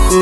If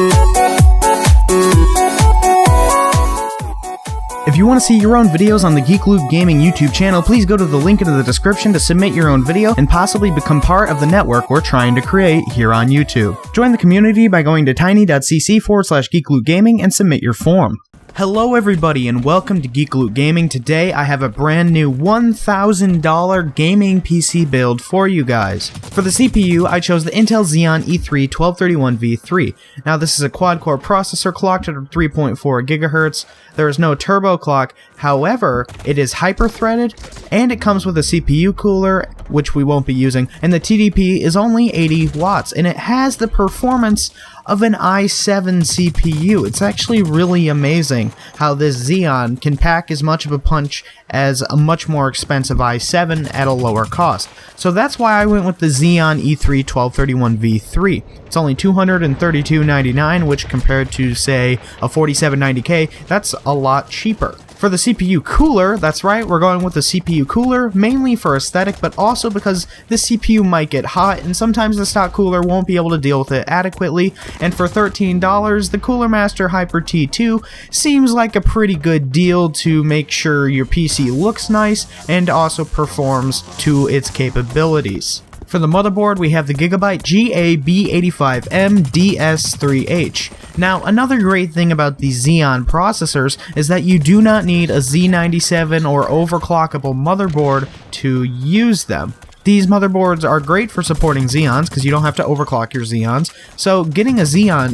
you want to see your own videos on the Geek Gaming YouTube channel, please go to the link in the description to submit your own video and possibly become part of the network we're trying to create here on YouTube. Join the community by going to tiny.cc/geeklootgaming and submit your form. Hello everybody and welcome to Geek Gaming. Today I have a brand new $1,000 gaming PC build for you guys. For the CPU, I chose the Intel Xeon E3 1231V3. Now this is a quad-core processor clocked at 3.4 GHz. There is no turbo clock, however, it is hyper-threaded, and it comes with a CPU cooler, which we won't be using, and the TDP is only 80 watts, and it has the performance of an i7 CPU. It's actually really amazing how this Xeon can pack as much of a punch as a much more expensive i7 at a lower cost. So that's why I went with the Xeon E3 1231V3. It's only $232.99, which compared to, say, a 4790K, that's a lot cheaper. For the CPU cooler, that's right, we're going with the CPU cooler, mainly for aesthetic, but also because the CPU might get hot, and sometimes the stock cooler won't be able to deal with it adequately, and for $13, the Cooler Master Hyper T2 seems like a pretty good deal to make sure your PC looks nice, and also performs to its capabilities. For the motherboard, we have the Gigabyte GA-B85M DS3H. Now, another great thing about the Xeon processors is that you do not need a Z97 or overclockable motherboard to use them. These motherboards are great for supporting Xeons because you don't have to overclock your Xeons. So getting a Xeon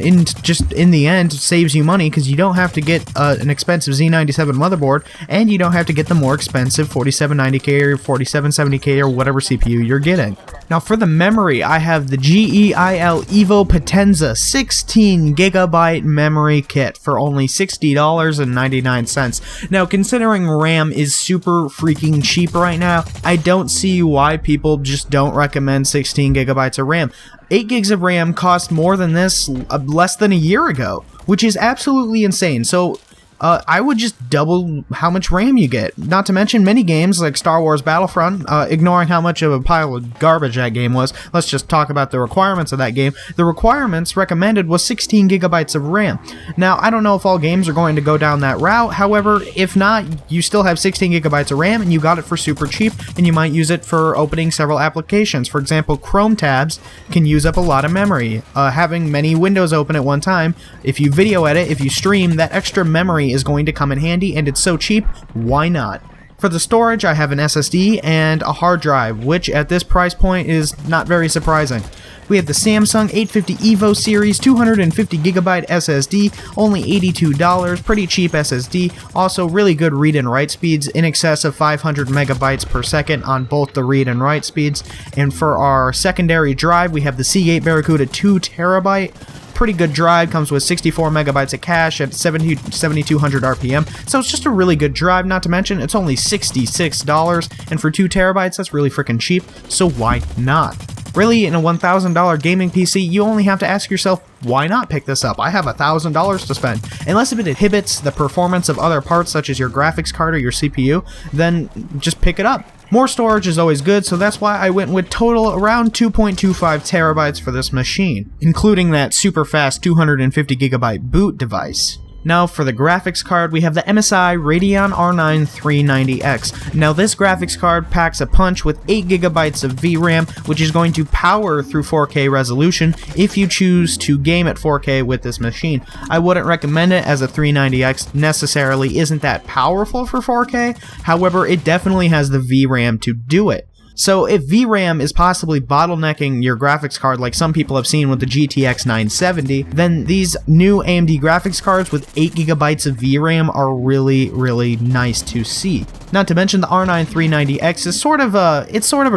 in the end saves you money because you don't have to get an expensive Z97 motherboard, and you don't have to get the more expensive 4790K or 4770K or whatever CPU you're getting. Now for the memory, I have the GEIL Evo Potenza 16GB memory kit for only $60.99. Now considering RAM is super freaking cheap right now, I don't see why people just don't recommend 16 gigabytes of RAM. 8 gigs of RAM cost more than this less than a year ago, which is absolutely insane. So I would just double how much RAM you get. Not to mention many games like Star Wars Battlefront, ignoring how much of a pile of garbage that game was, let's just talk about the requirements of that game. The requirements recommended was 16 gigabytes of RAM. Now, I don't know if all games are going to go down that route, however, if not, you still have 16 gigabytes of RAM and you got it for super cheap, and you might use it for opening several applications. For example, Chrome tabs can use up a lot of memory. Having many windows open at one time, if you video edit, if you stream, that extra memory is going to come in handy, and it's so cheap, why not? For the storage, I have an SSD and a hard drive, which at this price point is not very surprising. We have the Samsung 850 EVO series 250GB SSD, only $82, pretty cheap SSD, also really good read and write speeds, in excess of 500 megabytes per second on both the read and write speeds. And for our secondary drive, we have the Seagate Barracuda 2TB. Pretty good drive, comes with 64 megabytes of cache at 7200 RPM, so it's just a really good drive. Not to mention it's only $66, and for 2 terabytes that's really freaking cheap, so why not? Really, in a $1,000 gaming PC, you only have to ask yourself, why not pick this up? I have $1,000 to spend. Unless if it inhibits the performance of other parts such as your graphics card or your CPU, then just pick it up. More storage is always good, so that's why I went with total around 2.25 terabytes for this machine, including that super fast 250GB boot device. Now for the graphics card, we have the MSI Radeon R9 390X. Now this graphics card packs a punch with 8GB of VRAM, which is going to power through 4K resolution if you choose to game at 4K with this machine. I wouldn't recommend it, as a 390X necessarily isn't that powerful for 4K, however it definitely has the VRAM to do it. So if VRAM is possibly bottlenecking your graphics card like some people have seen with the GTX 970, then these new AMD graphics cards with 8GB of VRAM are really nice to see. Not to mention the R9 390X is sort of a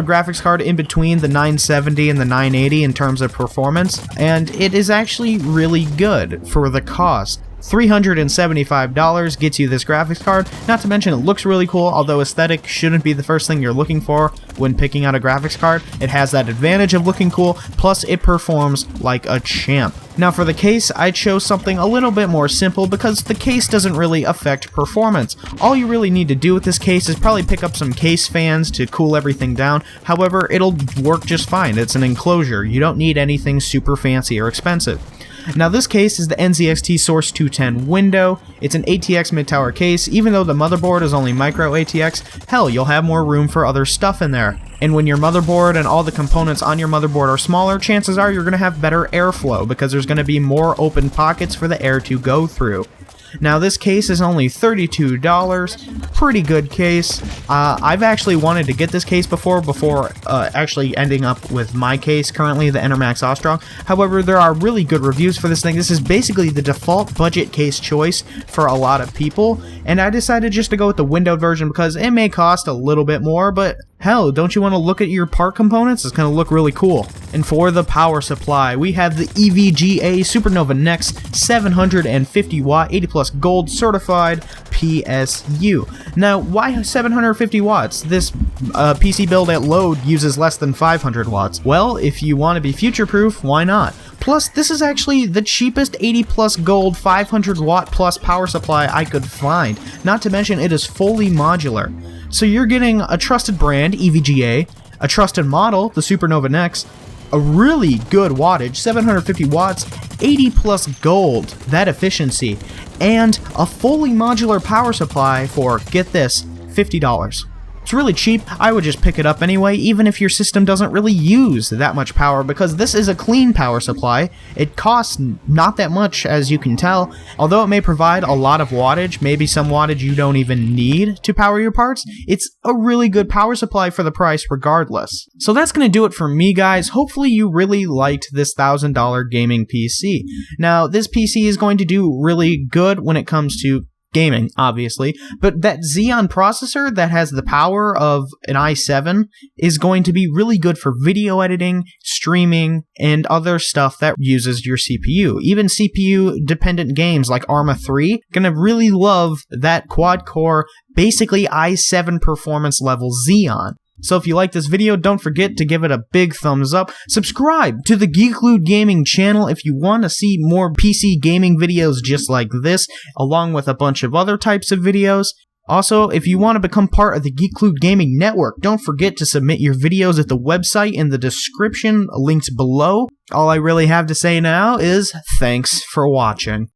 graphics card in between the 970 and the 980 in terms of performance, and it is actually really good for the cost. $375 gets you this graphics card, not to mention it looks really cool, although aesthetic shouldn't be the first thing you're looking for. when picking out a graphics card. It has that advantage of looking cool, plus it performs like a champ. Now for the case, I chose something a little bit more simple because the case doesn't really affect performance. All you really need to do with this case is probably pick up some case fans to cool everything down. However, it'll work just fine. It's an enclosure. You don't need anything super fancy or expensive. Now this case is the NZXT Source 210 window. It's an ATX mid-tower case. Even though the motherboard is only micro ATX, hell, you'll have more room for other stuff in there. And when your motherboard and all the components on your motherboard are smaller, chances are you're going to have better airflow because there's going to be more open pockets for the air to go through. Now this case is only $32, pretty good case. I've actually wanted to get this case before actually ending up with my case currently, the Enermax Ostrog. However, there are really good reviews for this thing. This is basically the default budget case choice for a lot of people, and I decided just to go with the windowed version because it may cost a little bit more, but hell, don't you want to look at your part components? It's going to look really cool. And for the power supply, we have the EVGA Supernova Next 750 watt 80 plus gold certified PSU. Now, why 750 watts? This PC build at load uses less than 500 watts. Well, if you want to be future-proof, why not? Plus, this is actually the cheapest 80 plus gold 500 watt plus power supply I could find. Not to mention, it is fully modular. So you're getting a trusted brand, EVGA, a trusted model, the Supernova Next, a really good wattage, 750 watts, 80 plus gold, that efficiency, and a fully modular power supply for, get this, $50. It's really cheap. I would just pick it up anyway, even if your system doesn't really use that much power, because this is a clean power supply. It costs not that much, as you can tell. Although it may provide a lot of wattage, maybe some wattage you don't even need to power your parts, it's a really good power supply for the price regardless. So that's going to do it for me, guys. Hopefully you really liked this $1,000 gaming PC. Now, this PC is going to do really good when it comes to gaming, obviously, but that Xeon processor that has the power of an i7 is going to be really good for video editing, streaming, and other stuff that uses your CPU. Even CPU-dependent games like Arma 3 gonna really love that quad-core, basically i7 performance level Xeon. So if you like this video, don't forget to give it a big thumbs up. Subscribe to the Geek Gaming channel if you want to see more PC gaming videos just like this, along with a bunch of other types of videos. Also, if you want to become part of the Geek Gaming network, don't forget to submit your videos at the website in the description, linked below. All I really have to say now is thanks for watching.